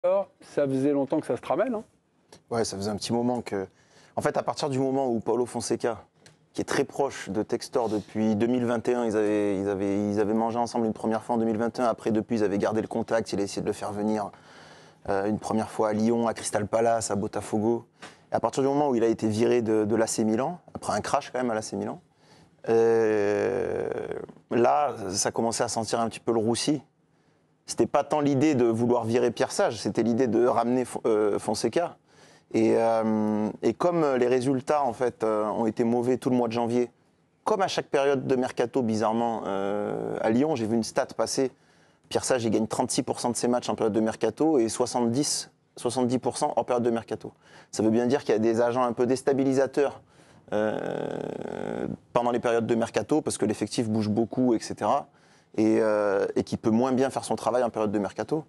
Ça faisait longtemps que ça se tramelle. Hein. Ouais, ça faisait un petit moment que... En fait, à partir du moment où Paulo Fonseca, qui est très proche de Textor depuis 2021, ils avaient mangé ensemble une première fois en 2021, après depuis ils avaient gardé le contact, il a essayé de le faire venir une première fois à Lyon, à Crystal Palace, à Botafogo. Et à partir du moment où il a été viré de l'AC Milan, après un crash quand même à l'AC Milan, là, ça commençait à sentir un petit peu le roussi. C'était pas tant l'idée de vouloir virer Pierre Sage, c'était l'idée de ramener Fonseca. Et comme les résultats en fait ont été mauvais tout le mois de janvier, comme à chaque période de mercato, bizarrement, à Lyon, j'ai vu une stat passer. Pierre Sage, il gagne 36% de ses matchs en période de mercato et 70% en période de mercato. Ça veut bien dire qu'il y a des agents un peu déstabilisateurs pendant les périodes de mercato, parce que l'effectif bouge beaucoup, etc. Et qui peut moins bien faire son travail en période de mercato.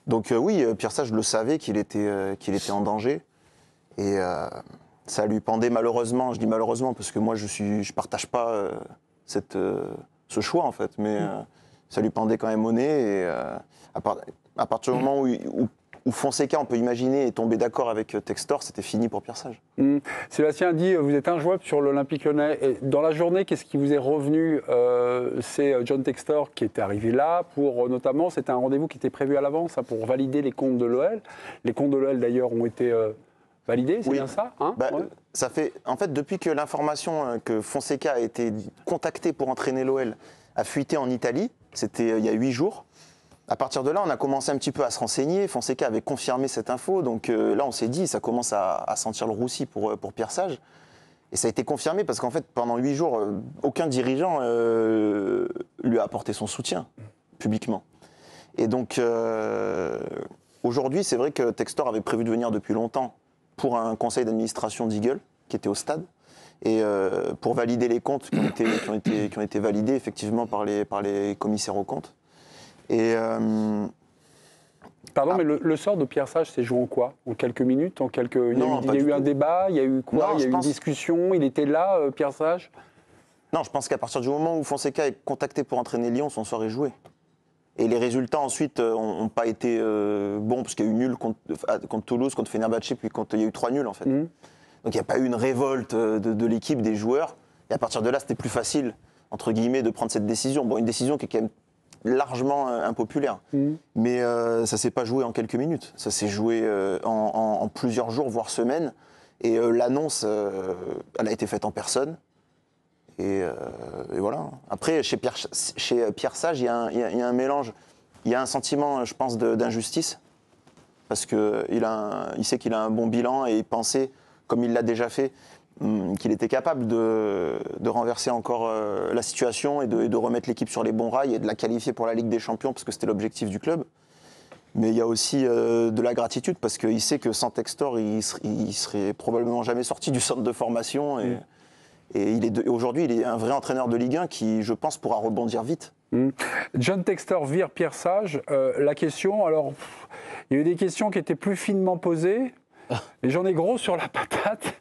Donc oui, Pierre Sage le savait qu'il était en danger. Et ça lui pendait malheureusement, je dis malheureusement parce que moi je partage pas ce choix en fait, mais ça lui pendait quand même au nez. Et à partir du moment où Fonseca, on peut imaginer, est tombé d'accord avec Textor, c'était fini pour Pierre Sage. Sébastien dit, vous êtes injouable sur l'Olympique Lyonnais. Et dans la journée, qu'est-ce qui vous est revenu? C'est John Textor qui était arrivé là pour, notamment, c'était un rendez-vous qui était prévu à l'avance hein, pour valider les comptes de l'OL. Les comptes de l'OL d'ailleurs ont été validés, c'est bien ça hein ouais. Ça fait, en fait, depuis que l'information que Fonseca a été contacté pour entraîner l'OL a fuité en Italie, c'était il y a 8 jours. À partir de là, on a commencé un petit peu à se renseigner. Fonseca avait confirmé cette info. Donc là, on s'est dit, ça commence à sentir le roussi pour Pierre Sage. Et ça a été confirmé parce qu'en fait, pendant 8 jours, aucun dirigeant lui a apporté son soutien publiquement. Et donc, aujourd'hui, c'est vrai que Textor avait prévu de venir depuis longtemps pour un conseil d'administration d'Eagle qui était au stade. Et pour valider les comptes qui ont été validés effectivement par les commissaires aux comptes. Et Pardon, mais le sort de Pierre Sage s'est joué en quoi? En quelques minutes? Il y a eu un débat? Il y a eu quoi? Il y a eu une discussion? Il était là, Pierre Sage? Non, je pense qu'à partir du moment où Fonseca est contacté pour entraîner Lyon, son sort est joué. Et les résultats ensuite n'ont pas été bons, parce qu'il y a eu nul contre Toulouse, contre Fenerbahçe, puis il y a eu 3 nuls en fait. Donc il n'y a pas eu une révolte de l'équipe, des joueurs. Et à partir de là, c'était plus facile, entre guillemets, de prendre cette décision. Bon, une décision qui est quand même largement impopulaire. Mais ça ne s'est pas joué en quelques minutes. Ça s'est joué en plusieurs jours, voire semaines. Et l'annonce, elle a été faite en personne. Et voilà. Après, chez Pierre Sage, il y a un mélange. Il y a un sentiment, je pense, d'injustice. Parce qu'il sait qu'il a un bon bilan et il pensait, comme il l'a déjà fait, qu'il était capable de renverser encore la situation et de remettre l'équipe sur les bons rails et de la qualifier pour la Ligue des Champions, parce que c'était l'objectif du club. Mais il y a aussi de la gratitude, parce qu'il sait que sans Textor, il serait probablement jamais sorti du centre de formation. Et aujourd'hui, il est un vrai entraîneur de Ligue 1 qui, je pense, pourra rebondir vite. John Textor vire Pierre Sage. La question, alors, il y a eu des questions qui étaient plus finement posées. Et j'en ai gros sur la patate.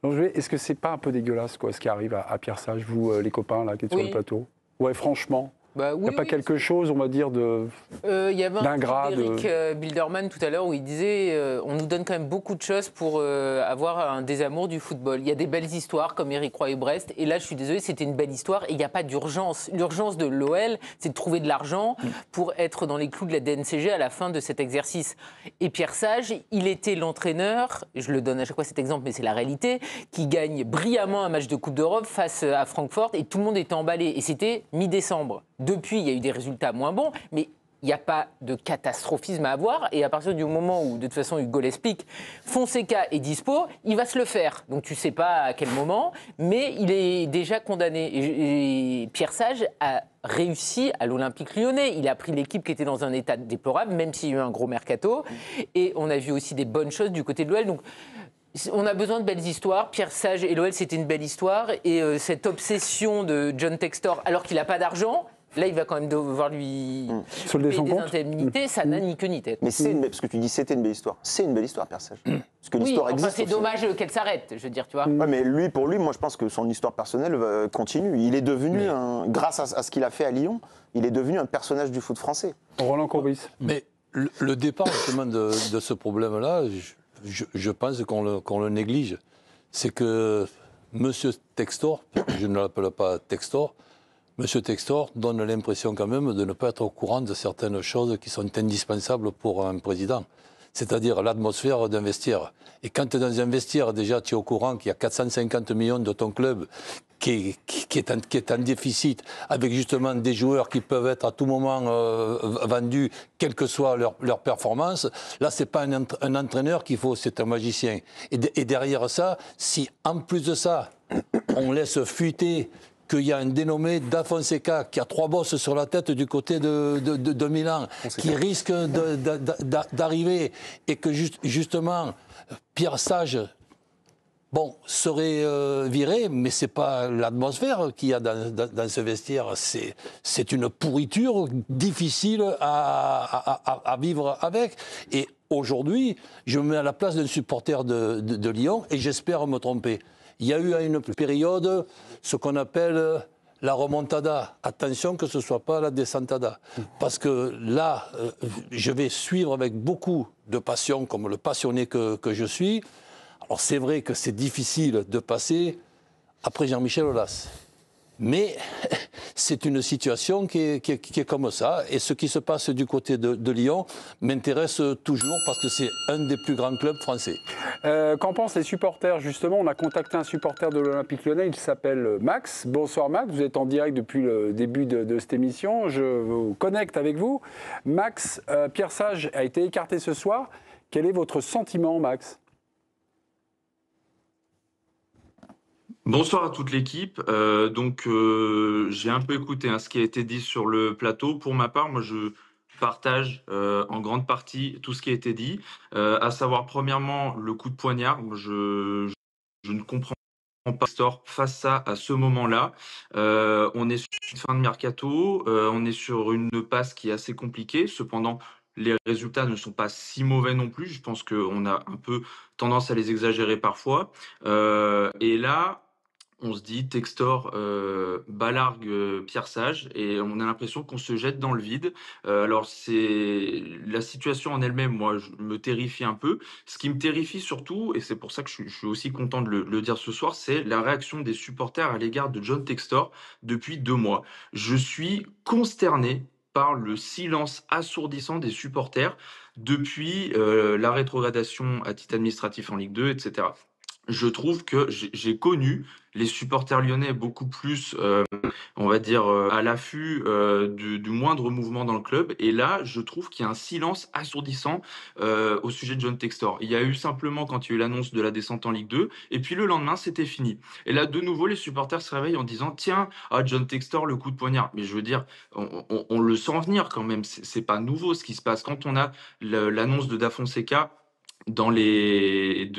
Donc est-ce que c'est pas un peu dégueulasse ce qui arrive à Pierre Sage, vous les copains là qui êtes sur le plateau? Ouais, franchement. Bah, il n'y a pas quelque chose, on va dire, il y avait un d'ingrat Eric Bilderman tout à l'heure où il disait on nous donne quand même beaucoup de choses pour avoir un désamour du football. Il y a des belles histoires comme Eric Roy et Brest. Et là, je suis désolé, c'était une belle histoire et il n'y a pas d'urgence. L'urgence de l'OL, c'est de trouver de l'argent pour être dans les clous de la DNCG à la fin de cet exercice. Et Pierre Sage, il était l'entraîneur, je le donne à chaque fois cet exemple, mais c'est la réalité, qui gagne brillamment un match de Coupe d'Europe face à Francfort et tout le monde était emballé. Et c'était mi-décembre. Depuis, il y a eu des résultats moins bons, mais il n'y a pas de catastrophisme à avoir. Et à partir du moment où, de toute façon, Hugo l'explique, Fonseca est dispo, il va se le faire. Donc tu ne sais pas à quel moment, mais il est déjà condamné. Et Pierre Sage a réussi à l'Olympique Lyonnais. Il a pris l'équipe qui était dans un état déplorable, même s'il y a eu un gros mercato. Et on a vu aussi des bonnes choses du côté de l'OL. Donc, on a besoin de belles histoires. Pierre Sage et l'OL, c'était une belle histoire. Et cette obsession de John Textor, alors qu'il n'a pas d'argent, là, il va quand même devoir lui solder son des compte. Indemnités. Ça n'a ni queue ni tête. Mais parce que tu dis c'était une belle histoire. C'est une belle histoire, Pierre Sage. Parce que l'histoire existe. C'est dommage qu'elle s'arrête, je veux dire, tu vois. Ouais, mais pour lui, moi, je pense que son histoire personnelle continue. Il est devenu, grâce à ce qu'il a fait à Lyon, il est devenu un personnage du foot français. Roland Courbis. Mais Le départ justement de ce problème-là, je pense qu'on le néglige. C'est que M. Textor, je ne l'appelle pas Textor, M. Textor donne l'impression quand même de ne pas être au courant de certaines choses qui sont indispensables pour un président. C'est-à-dire l'atmosphère d'un vestiaire. Et quand tu es dans un vestiaire, déjà tu es au courant qu'il y a 450 millions de ton club qui est en déficit, avec justement des joueurs qui peuvent être à tout moment vendus, quelle que soit leur performance. Là, ce n'est pas un entraîneur qu'il faut, c'est un magicien. Et derrière ça, si en plus de ça, on laisse fuiter qu'il y a un dénommé Da Fonseca qui a 3 bosses sur la tête du côté de Milan, qui risque d'arriver, et que justement Pierre Sage serait viré, mais ce n'est pas l'atmosphère qu'il y a dans ce vestiaire. C'est une pourriture difficile à vivre avec. Et aujourd'hui, je me mets à la place d'un supporter de Lyon, et j'espère me tromper. Il y a eu à une période ce qu'on appelle la remontada. Attention que ce ne soit pas la descentada. Parce que là, je vais suivre avec beaucoup de passion, comme le passionné que je suis. Alors c'est vrai que c'est difficile de passer après Jean-Michel Aulas. Mais c'est une situation qui est comme ça. Et ce qui se passe du côté de Lyon m'intéresse toujours parce que c'est un des plus grands clubs français. Qu'en pensent les supporters? Justement, on a contacté un supporter de l'Olympique Lyonnais, il s'appelle Max. Bonsoir Max, vous êtes en direct depuis le début de cette émission. Je vous connecte avec vous. Max, Pierre Sage a été écarté ce soir. Quel est votre sentiment, Max? Bonsoir à toute l'équipe. J'ai un peu écouté ce qui a été dit sur le plateau. Pour ma part, moi, je partage en grande partie tout ce qui a été dit, à savoir premièrement le coup de poignard. Je ne comprends pas Store face à ce moment-là. On est sur une fin de mercato, on est sur une passe qui est assez compliquée. Cependant, les résultats ne sont pas si mauvais non plus. Je pense qu'on a un peu tendance à les exagérer parfois. Et là, on se dit Textor balargue Pierre Sage et on a l'impression qu'on se jette dans le vide. Alors c'est la situation en elle-même, moi, me terrifie un peu. Ce qui me terrifie surtout, et c'est pour ça que je suis aussi content de le dire ce soir, c'est la réaction des supporters à l'égard de John Textor depuis 2 mois. Je suis consterné par le silence assourdissant des supporters depuis la rétrogradation à titre administratif en Ligue 2, etc. Je trouve que j'ai connu les supporters lyonnais beaucoup plus, on va dire, à l'affût du moindre mouvement dans le club. Et là, je trouve qu'il y a un silence assourdissant au sujet de John Textor. Il y a eu simplement quand il y a eu l'annonce de la descente en Ligue 2, et puis le lendemain, c'était fini. Et là, de nouveau, les supporters se réveillent en disant « Tiens, John Textor, le coup de poignard ». Mais je veux dire, on le sent venir quand même. C'est pas nouveau ce qui se passe. Quand on a l'annonce de Da Fonseca dans les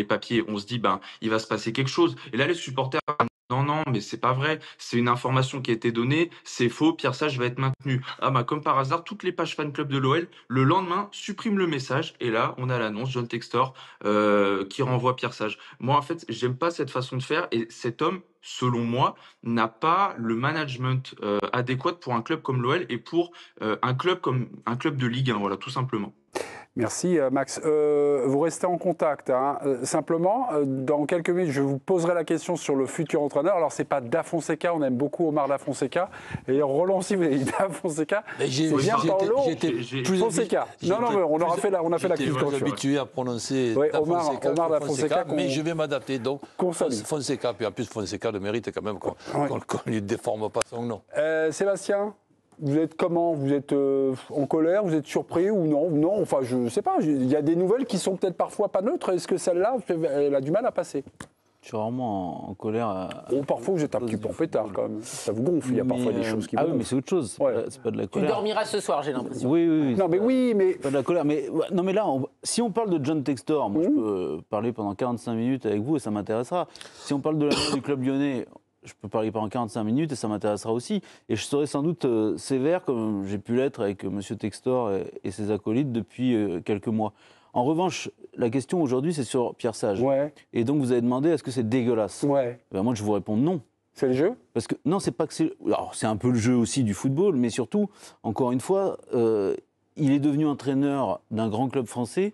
papiers, on se dit il va se passer quelque chose. Et là les supporters non, mais c'est pas vrai, c'est une information qui a été donnée, c'est faux, Pierre Sage va être maintenu. Comme par hasard, toutes les pages fan club de l'OL le lendemain suppriment le message et là on a l'annonce John Textor qui renvoie Pierre Sage. Moi en fait j'aime pas cette façon de faire et cet homme, selon moi, n'a pas le management adéquat pour un club comme l'OL et pour un club comme un club de Ligue 1, voilà, tout simplement. Merci Max. Vous restez en contact. Simplement, dans quelques minutes, je vous poserai la question sur le futur entraîneur. Alors, c'est pas Da Fonseca, on aime beaucoup Omar Da Fonseca. Et Roland, si vous avez dit Da Fonseca, c'est bien Paolo Fonseca. Non, mais on a fait la culture. Je suis habitué à prononcer Omar Da Fonseca, mais je vais m'adapter. Donc, Fonseca, puis en plus, Fonseca le mérite quand même qu'on ne lui déforme pas son nom. Sébastien, vous êtes comment? Vous êtes en colère? Vous êtes surpris ou non? Non, enfin, je ne sais pas. Il y a des nouvelles qui sont peut-être parfois pas neutres. Est-ce que celle-là, elle a du mal à passer? Je suis rarement en colère. Parfois, vous êtes un petit peu en pétard quand même. Ça vous gonfle. Il y a parfois des choses qui gonflent. Ah oui, mais c'est autre chose. C'est pas de la colère. Tu dormiras ce soir, j'ai l'impression. Oui. Non, mais Pas de la colère. Mais là, si on parle de John Textor, moi, je peux parler pendant 45 minutes avec vous et ça m'intéressera. Si on parle de l'avenir du club lyonnais, je peux parler pendant 45 minutes et ça m'intéressera aussi. Et je serai sans doute sévère, comme j'ai pu l'être avec M. Textor et ses acolytes depuis quelques mois. En revanche, la question aujourd'hui, c'est sur Pierre Sage. Ouais. Et donc, vous avez demandé, est-ce que c'est dégueulasse? Ouais. Moi, je vous réponds non. C'est le jeu? Parce que, non, c'est pas que c'est... Alors, c'est un peu le jeu aussi du football, mais surtout, encore une fois, il est devenu entraîneur d'un grand club français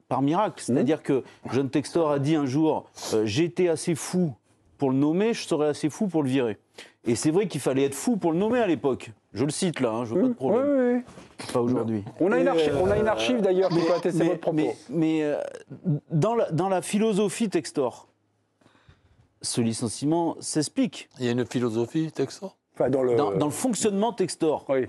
par miracle. C'est-à-dire que John Textor a dit un jour j'étais assez fou pour le nommer, je serais assez fou pour le virer. Et c'est vrai qu'il fallait être fou pour le nommer à l'époque. Je le cite là, je veux pas de problème. Oui, oui, oui. Pas aujourd'hui. On a une archive d'ailleurs qui peut attester votre propos. Mais dans la philosophie Textor, ce licenciement s'explique. Il y a une philosophie, Textor. Enfin, dans le fonctionnement Textor, Oui.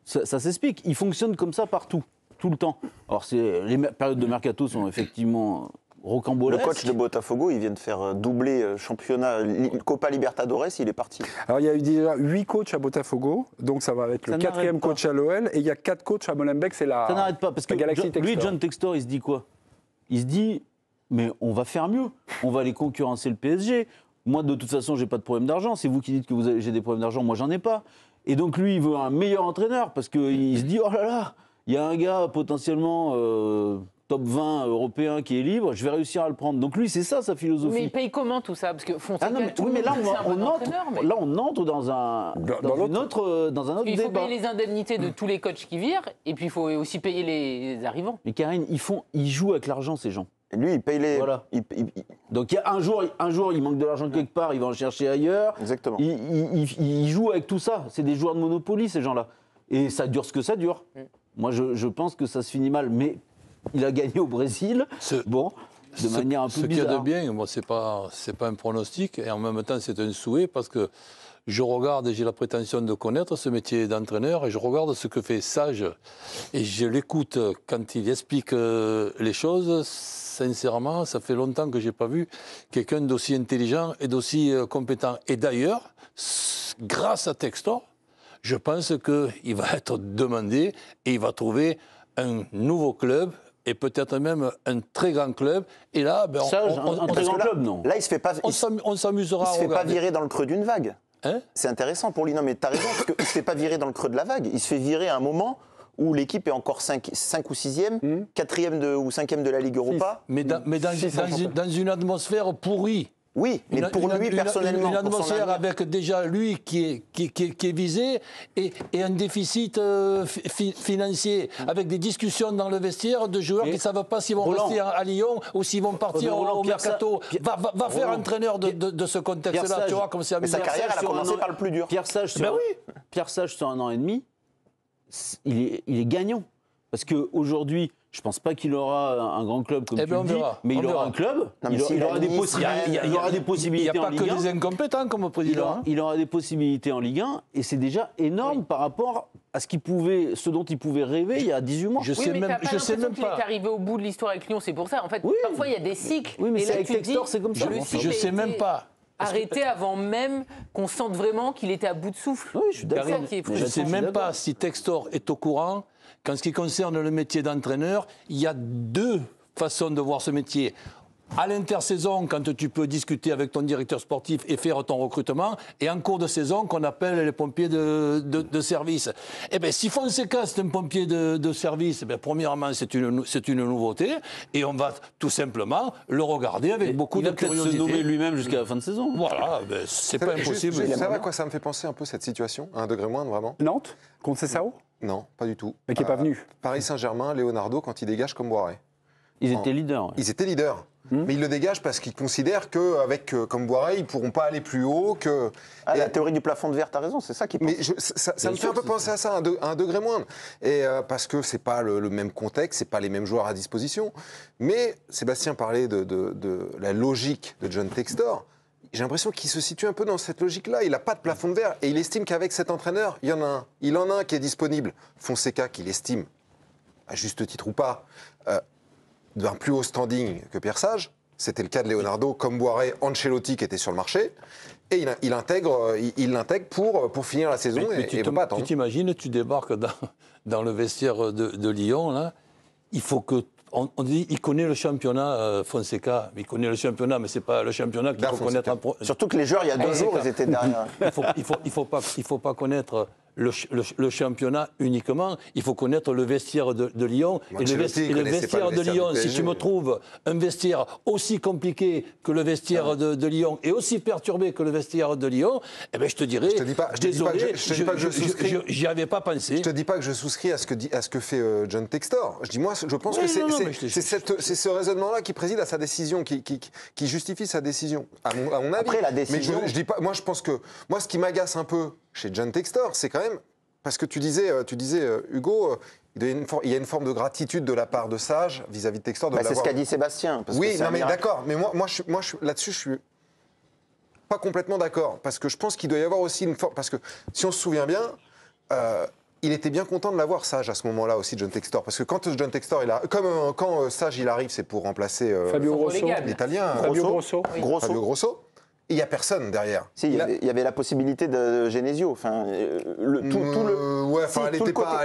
ça s'explique. Il fonctionne comme ça partout, tout le temps. Alors les périodes de mercato sont effectivement Le rocambolesques. coach de Botafogo, il vient de faire doubler championnat Copa Libertadores, il est parti. Alors, il y a eu déjà 8 coachs à Botafogo, donc ça va être le Ça 4e n'arrête pas. coach à l'OL, et il y a 4 coachs à Molenbeek, c'est la Ça n'arrête pas, parce que la Galaxy lui, Textor. John Textor, il se dit quoi? Il se dit, mais on va faire mieux, on va aller concurrencer le PSG. Moi, de toute façon, j'ai pas de problème d'argent. C'est vous qui dites que j'ai des problèmes d'argent, moi, j'en ai pas. Et donc, lui, il veut un meilleur entraîneur, parce qu'il se dit, oh là là, il y a un gars potentiellement top 20 européen qui est libre, je vais réussir à le prendre. Donc lui, c'est ça sa philosophie. Mais il paye comment tout ça? Parce que Fonseca, Ah non, mais, tout oui, le mais là, monde dit que c'est un bon entraîneur, mais- là, on entre dans un autre Il faut débat. payer les indemnités de tous les coachs qui virent, et puis il faut aussi payer les arrivants. Mais Karine, ils jouent avec l'argent, ces gens. Et lui, il paye les. Voilà. Donc il y a un jour, il manque de l'argent quelque part, il va en chercher ailleurs. Exactement. Il joue avec tout ça. C'est des joueurs de Monopoly, ces gens-là. Et ça dure ce que ça dure. Moi, je pense que ça se finit mal. Mais il a gagné au Brésil, de manière un peu Ce qu'il y a bizarre. de bien, moi, c'est pas un pronostic, et en même temps, c'est un souhait, parce que je regarde et j'ai la prétention de connaître ce métier d'entraîneur, et je regarde ce que fait Sage, et je l'écoute quand il explique les choses. Sincèrement, ça fait longtemps que je n'ai pas vu quelqu'un d'aussi intelligent et d'aussi compétent. Et d'ailleurs, grâce à Textor, je pense qu'il va être demandé et il va trouver un nouveau club et peut-être même un très grand club. Et là, ben, Sage, un très grand club, non. Là, il se fait pas. on s'amusera Il à se fait pas regarder. virer dans le creux d'une vague. Hein? C'est intéressant pour lui. Non, mais t'as raison, parce qu'il se fait pas virer dans le creux de la vague. Il se fait virer à un moment où l'équipe est encore 5 ou 6e, 4e ou 5e de la Ligue Europa. Mais dans une atmosphère pourrie. Oui, mais pour lui, personnellement. Une pour son atmosphère avenir. avec déjà lui qui est visé et un déficit financier, avec des discussions dans le vestiaire de joueurs qui ne savent pas s'ils vont Roland, rester à Lyon ou s'ils vont partir Roland, au Pierre mercato. Va faire Roland, entraîneur de ce contexte-là, Pierre tu vois, Sage. comme c'est Mais sa amusant. carrière, elle a sur commencé un an- par le plus dur. Pierre Sage, sur un an et demi, il est gagnant. Parce qu'aujourd'hui, je ne pense pas qu'il aura un grand club comme Eh tu ben, le on dis, verra, mais on il aura verra. un club, Non, mais il s'il a aura des Nice, possibilités, il aura des Il n'y possibilités a en pas Ligue que 1. des incompétents comme président. Il aura des possibilités en Ligue 1 et c'est déjà énorme par rapport à ce dont il pouvait rêver il y a 18 mois. Je Oui, sais mais même, t'as pas je sais l'impression même qu'il est pas. arrivé au bout de l'histoire avec Lyon, c'est pour ça. En fait, Oui. parfois il y a des cycles. Oui, mais et c'est là, avec tu te Textor, dis, c'est comme ça. le cycle Je a sais même été pas. Arrêté avant même qu'on sente vraiment qu'il était à bout de souffle. Oui, je suis d'accord. C'est ça qui est Mais Je ne frustrant. sais suis même d'accord. pas si Textor est au courant qu'en ce qui concerne le métier d'entraîneur, il y a deux façons de voir ce métier. À l'intersaison, quand tu peux discuter avec ton directeur sportif et faire ton recrutement, et en cours de saison, qu'on appelle les pompiers de service. Eh bien, si Fonseca, c'est un pompier de service, eh bien, premièrement, c'est une nouveauté, et on va tout simplement le regarder avec beaucoup Il de va peut-être se curiosité. nommer lui-même jusqu'à la fin de saison. Voilà, ben, c'est pas impossible. Vous savez à quoi ça me fait penser un peu cette situation? À un degré moindre, vraiment? Nantes contre Cessao, Non, pas du tout. mais qui n'est pas venu. Paris Saint-Germain, Leonardo, quand il dégage comme Boiré. Ils étaient leaders. ouais. Ils étaient leaders. Mais ils le dégagent parce qu'ils considèrent qu'avec comme Boiré, ils ne pourront pas aller plus haut. Que... Ah, Et- la théorie du plafond de verre, t'as raison, c'est ça qui. Mais ça me fait un peu penser à ça, à un degré moindre. Et parce que c'est pas le même contexte, c'est pas les mêmes joueurs à disposition. Mais Sébastien parlait de la logique de John Textor. J'ai l'impression qu'il se situe un peu dans cette logique-là. Il n'a pas de plafond de verre. Et il estime qu'avec cet entraîneur, il y en a un. Il en a un qui est disponible. Fonseca, qu'il estime, à juste titre ou pas, d'un plus haut standing que Pierre Sage. C'était le cas de Leonardo, comme Boiré, Ancelotti qui était sur le marché. Et il l'intègre pour finir la saison Mais et tu ne pas tu attendre. t'imagines, tu débarques dans le vestiaire de Lyon, là, il faut que... On dit, il connaît le championnat, Fonseca, il connaît le championnat, mais c'est pas le championnat qu'il Da faut Fonseca. connaître. Surtout que les joueurs, il y a 2 jours, ils étaient derrière. Il faut pas connaître le championnat uniquement. Il faut connaître le vestiaire de Lyon. Et le vestiaire de Lyon, si tu me trouves un vestiaire aussi compliqué que le vestiaire de Lyon et aussi perturbé que le vestiaire de Lyon, eh ben, je te dirais, désolé, j'y avais pas pensé. Je te dis pas que je souscris à ce que fait John Textor. Je pense que c'est ce raisonnement-là qui préside à sa décision, qui justifie sa décision, à mon avis. Après, la décision... Mais je dis pas, moi, je pense que... Moi, ce qui m'agace un peu chez John Textor, c'est quand même... Parce que tu disais Hugo, il y a une forme de gratitude de la part de Sage vis-à-vis de Textor. C'est ce qu'a dit Sébastien. Oui, non, mais d'accord. Mais moi là-dessus, je suis pas complètement d'accord. Parce que je pense qu'il doit y avoir aussi une forme... Parce que, si on se souvient bien... il était bien content de l'avoir, Sage, à ce moment-là aussi, John Textor. Parce que quand John Textor, quand Sage il arrive, c'est pour remplacer Fabio Grosso, l'italien. Fabio Grosso. Fabio Grosso. Il n'y a personne derrière. Si, il y avait la possibilité de Genesio. Enfin, elle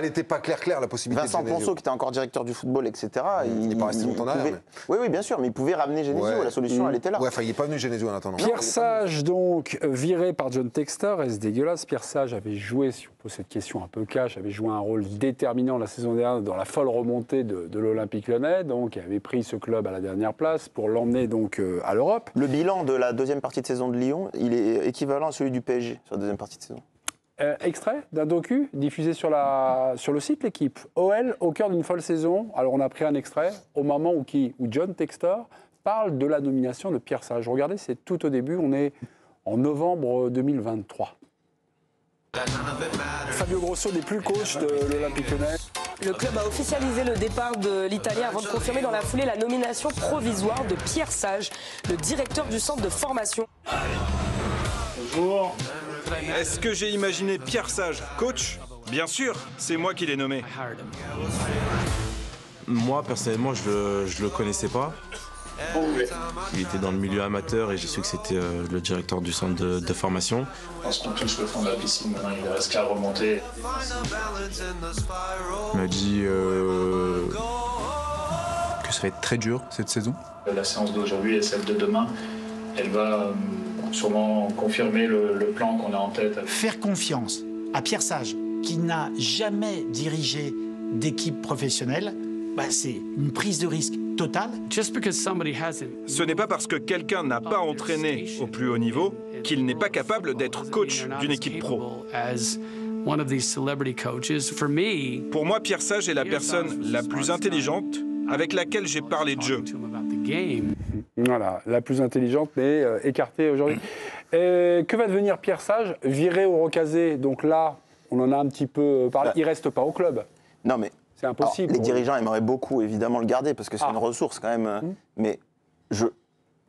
n'était pas claire, la possibilité Vincent de Genesio. Ponceau, qui était encore directeur du football, etc. Il n'est pas resté longtemps derrière. Oui, bien sûr, mais il pouvait ramener Genesio. La solution, elle était là. Il n'est pas venu Genesio en attendant. Pierre Sage, donc, viré par John Textor, est-ce dégueulasse? Pierre Sage avait joué, si on pose cette question un peu cash, avait joué un rôle déterminant la saison dernière dans la folle remontée de l'Olympique Lyonnais, donc il avait pris ce club à la dernière place pour l'emmener donc à l'Europe. Le bilan de la deuxième partie de saison de Lyon, il est équivalent à celui du PSG sur la deuxième partie de saison. Extrait d'un docu diffusé sur le site L'Équipe. OL au cœur d'une folle saison. Alors on a pris un extrait au moment où John Textor parle de la nomination de Pierre Sage. Regardez, c'est tout au début, on est en novembre 2023. Fabio Grosso n'est plus coach de l'Olympique Lyonnais. Le club a officialisé le départ de l'Italien avant de confirmer dans la foulée la nomination provisoire de Pierre Sage, le directeur du centre de formation. Bonjour. Est-ce que j'ai imaginé Pierre Sage coach? Bien sûr, c'est moi qui l'ai nommé. Moi, personnellement, je le connaissais pas. Il était dans le milieu amateur et j'ai su que c'était le directeur du centre de formation. Je pense qu'on touche le fond de la piscine, maintenant il ne reste qu'à remonter. Il m'a dit que ça va être très dur cette saison. La séance d'aujourd'hui et celle de demain, elle va sûrement confirmer le plan qu'on a en tête. Faire confiance à Pierre Sage, qui n'a jamais dirigé d'équipe professionnelle, c'est une prise de risque totale. Ce n'est pas parce que quelqu'un n'a pas entraîné au plus haut niveau qu'il n'est pas capable d'être coach d'une équipe pro. Pour moi, Pierre Sage est la personne la plus intelligente avec laquelle j'ai parlé de jeu. Voilà, la plus intelligente, mais écartée aujourd'hui. Que va devenir Pierre Sage, viré au Rocazé? Donc là, on en a un petit peu parlé. Il ne reste pas au club. Non, mais c'est impossible. Alors, les dirigeants aimeraient beaucoup, évidemment, le garder, parce que c'est une ressource quand même. Mais je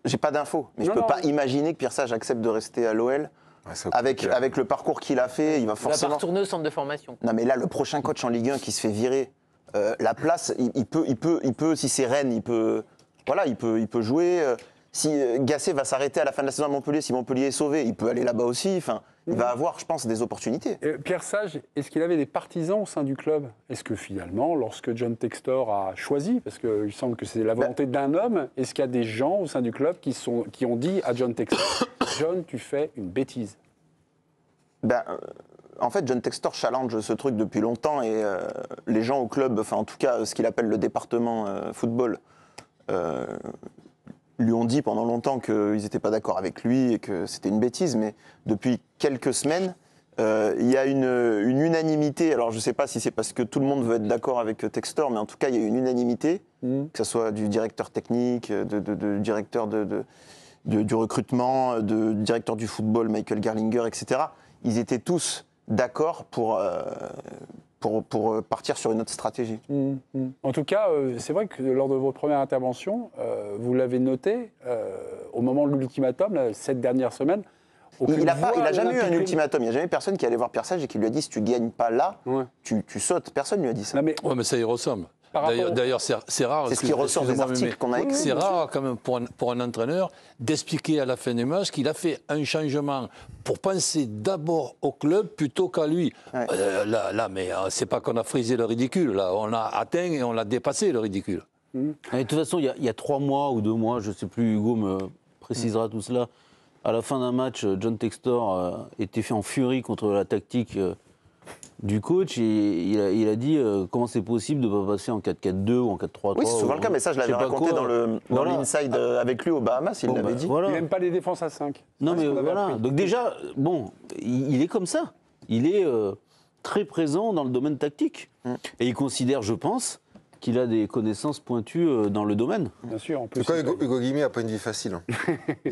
n'ai pas d'infos. Mais je ne peux pas imaginer que Pierre Sage accepte de rester à l'OL. Avec le parcours qu'il a fait, il va forcément... Il va pas retourner au centre de formation. Non, mais là, le prochain coach en Ligue 1 qui se fait virer, la place, il peut, si c'est Rennes, il peut jouer. Si Gasset va s'arrêter à la fin de la saison à Montpellier, si Montpellier est sauvé, il peut aller là-bas aussi. Enfin, il va avoir, je pense, des opportunités. Pierre Sage, est-ce qu'il avait des partisans au sein du club? Est-ce que finalement, lorsque John Textor a choisi, parce qu'il semble que c'est la volonté d'un homme, est-ce qu'il y a des gens au sein du club qui ont dit à John Textor, John, tu fais une bêtise? En fait, John Textor challenge ce truc depuis longtemps et les gens au club, enfin en tout cas ce qu'il appelle le département football, lui ont dit pendant longtemps qu'ils n'étaient pas d'accord avec lui et que c'était une bêtise, mais depuis quelques semaines, il y a une unanimité. Alors je ne sais pas si c'est parce que tout le monde veut être d'accord avec Textor, mais en tout cas il y a une unanimité, que ce soit du directeur technique, du directeur du recrutement, du directeur du football, Michael Gerlinger, etc. Ils étaient tous d'accord pour partir sur une autre stratégie. En tout cas, c'est vrai que lors de votre première intervention, vous l'avez noté, au moment de l'ultimatum, cette dernière semaine, il n'a jamais eu un ultimatum. Il n'y a jamais personne qui allait voir Pierre Sage et qui lui a dit si tu ne gagnes pas là, tu sautes. Personne ne lui a dit ça. Mais ça y ressemble. D'ailleurs, c'est rare. C'est ce qui ressort des articles qu'on a écrits. C'est rare, quand même, pour un entraîneur, d'expliquer à la fin du match qu'il a fait un changement pour penser d'abord au club plutôt qu'à lui. Ouais. Mais c'est pas qu'on a frisé le ridicule. Là, on a atteint et on l'a dépassé, le ridicule. Et de toute façon, il y a 3 mois ou 2 mois, je ne sais plus, Hugo me précisera tout cela. À la fin d'un match, John Textor était fait en furie contre la tactique du coach, et il a dit comment c'est possible de ne pas passer en 4-4-2 ou en 4-3-3. Oui, c'est souvent le cas, mais ça, je l'avais raconté dans l'inside avec lui aux Bahamas, il l'avait dit. Il n'aime pas les défenses à 5. Non, mais voilà. Donc déjà, bon, il est comme ça. Il est très présent dans le domaine tactique. Et il considère, je pense, qu'il a des connaissances pointues dans le domaine. Bien sûr. En plus, en tout cas, Hugo Guimé n'a pas une vie facile.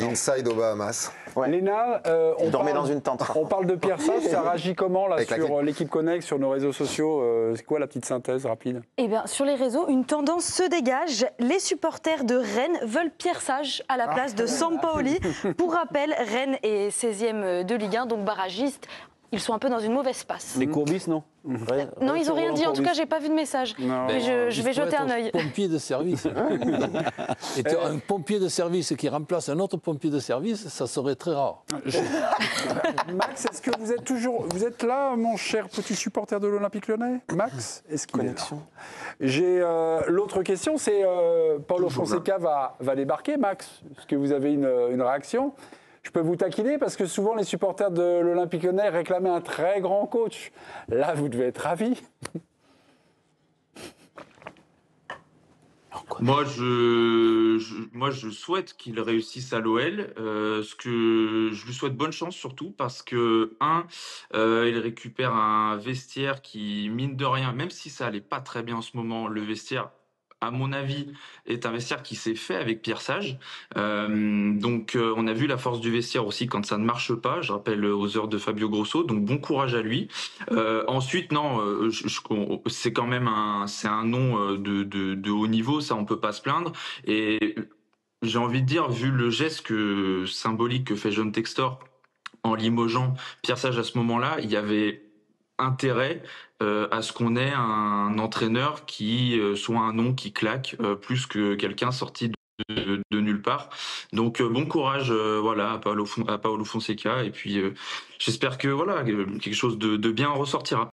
Inside aux Bahamas. Ouais. Léna, on dormait dans une tente. On parle de Pierre Sage, ça réagit comment là, sur l'équipe Connect, sur nos réseaux sociaux C'est quoi la petite synthèse rapide? Eh bien, sur les réseaux, une tendance se dégage. Les supporters de Rennes veulent Pierre Sage à la place de Sampaoli. Pour rappel, Rennes est 16e de Ligue 1, donc barragiste. Ils sont un peu dans une mauvaise passe. Les courbis, non? Non, ils n'ont rien dit. En tout cas, j'ai pas vu de message. Mais je vais jeter un œil. Pompier de service. Et un pompier de service qui remplace un autre pompier de service, ça serait très rare. Max, est-ce que vous êtes là, mon cher petit supporter de l'Olympique Lyonnais? Max, est-ce qu'il est là? J'ai l'autre question, c'est Paulo Fonseca va débarquer. Max, est-ce que vous avez une réaction? Je peux vous taquiner parce que souvent les supporters de l'Olympique Lyonnais réclamaient un très grand coach. Là, vous devez être ravis. Moi, je souhaite qu'il réussisse à l'OL. Je lui souhaite bonne chance surtout parce que, il récupère un vestiaire qui, mine de rien, même si ça allait pas très bien en ce moment, le vestiaire, à mon avis, est un vestiaire qui s'est fait avec Pierre Sage. Donc, on a vu la force du vestiaire aussi quand ça ne marche pas. Je rappelle aux heures de Fabio Grosso. Donc, bon courage à lui. Ensuite, non, c'est quand même un nom de haut niveau. Ça, on peut pas se plaindre. Et j'ai envie de dire, vu le geste symbolique que fait John Textor en limogeant Pierre Sage à ce moment-là, il y avait intérêt à ce qu'on ait un entraîneur qui soit un nom qui claque plus que quelqu'un sorti de nulle part. Donc bon courage à Paulo Fonseca et puis j'espère que quelque chose de bien en ressortira.